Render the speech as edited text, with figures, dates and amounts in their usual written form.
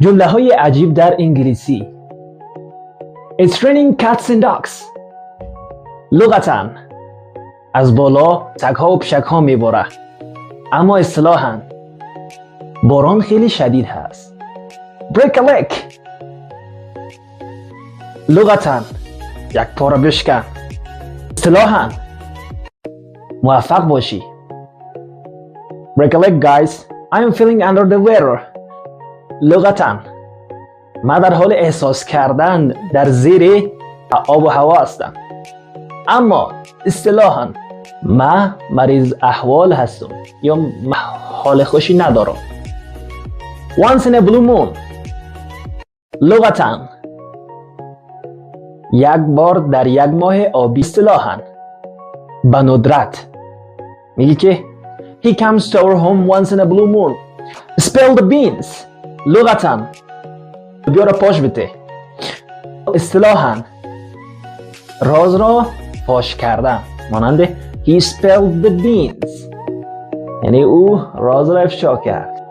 جمله های عجیب در انگلیسی. It's raining cats and dogs. لغتاً از بالا سگ ها و پشک ها میباره، اما اصطلاحاً باران خیلی شدید هست. Break a leg. لغتاً یک پا را بشکن. اصطلاحاً موفق باشی. Break a leg guys. I am feeling under the weather. لغتاً من در حال احساس کردن در زیر آب و هوا هستم، اما اصطلاحاً من مریض احوال هستم یا حال خوشی ندارم. Once in a blue moon. لغتاً یک بار در یک ماه آبی. اصطلاحاً به ندرت میگی که He comes to our home once in a blue moon. Spill the beans. لغتاً بیاره پاش بده. اصطلاحاً راز را فاش کردن، مانند He spilled the beans، یعنی او راز را افشا کرد.